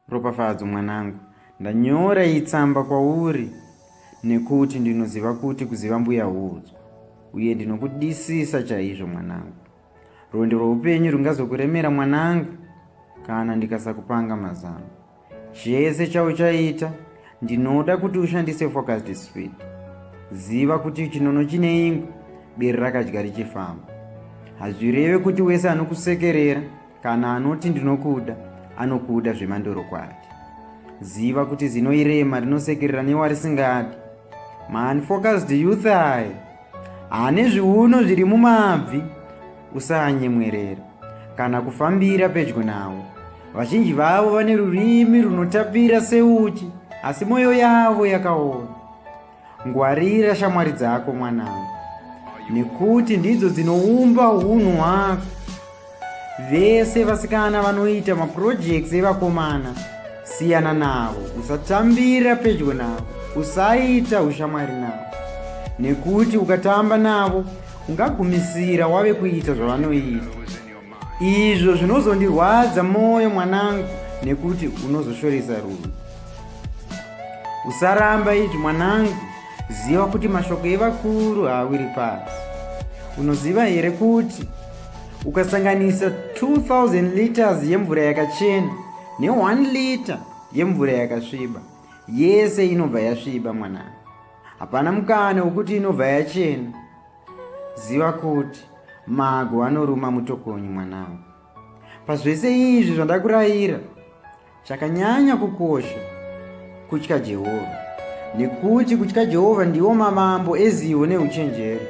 Ropafadzo mwanangu, ndanyora iyi tsamba kwauri nekuti ndinoziva kuti kuziva mbuya huudzwa, uye ndinokudisisa chaizvo mwanangu. Rwendo rweupenyu rungazokuremera mwanangu kana ndikasakupanga mazano. Chese chauchaita ndinoda kuti ushandise focused speed. Ziva kuti chinono chine ingwe, bere rakadya richifamba. Hazvireve kuti wese anokusekerera kana anoti ndinokuda anokuda zvemandoro kwati. Ziva kuti zinoirema rinosekerera newarisingadi. Man focused youth aya ane zviuno zviri mumabvi. Usanyemwerera kana kufambira pedyo nawo. Vazhinji vavo vane rurimi runotapira seuchi, asi moyo yavo yakaoma. Ngwarira shamwari dzako mwanangu, nekuti ndidzo dzinoumba unhu hwako. Vese vasikana vanoita maprojects evakomana, siyana navo. Usatambira pedyo navo, usaita ushamwari navo, nekuti ukatamba navo ungagumisira wave kuita zvavanoita. Izvo zvinozondirwadza moyo mwanangu, nekuti unozoshoresa rudo. Usaramba ichi mwanangu, ziva kuti mashoko evakuru haawiri pasi. Unoziva here kuti ukasanganisa 2000 liters yemvura yakachena ne1 liter yemvura yakasviba, yese inobva yasviba mwanangu. Hapana mukana wekuti inobva yachena. Ziva kuti mago anoruma mutokonyi mwanangu. Pazvese izvi zvandakurayira, chakanyanya kukosha kutya Jehovha, nekuti kutya Jehovha ndiwo mamambo ezivo neuchenjeri.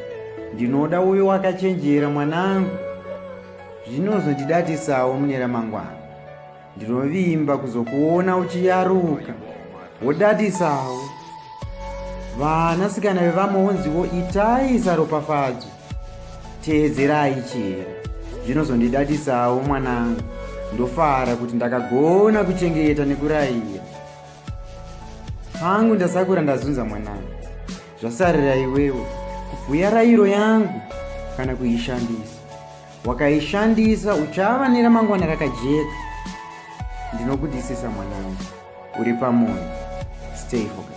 Ndinoda uyo wakachenjera mwanangu. Zvinozondidatisawo mune ramangwana. Ndinovimba kuzokuona uchiyaruka, wodatisawo. Vanasikana vevamonziwo itai saropafadzo, teedzerai chera. Zvinozondidatisawo mwanangu. Ndofara kuti ndakagona kuchengeta nekurayira. Hangu ndasakura ndazunza mwanangu. Zvasarira iwewe kubhuya rayiro yangu kana kuishandisa. Wakaishandisa uchava neramangwana rakajeka. Ndinokudisisa mwanangu. Uri pamoyo. Stay focused.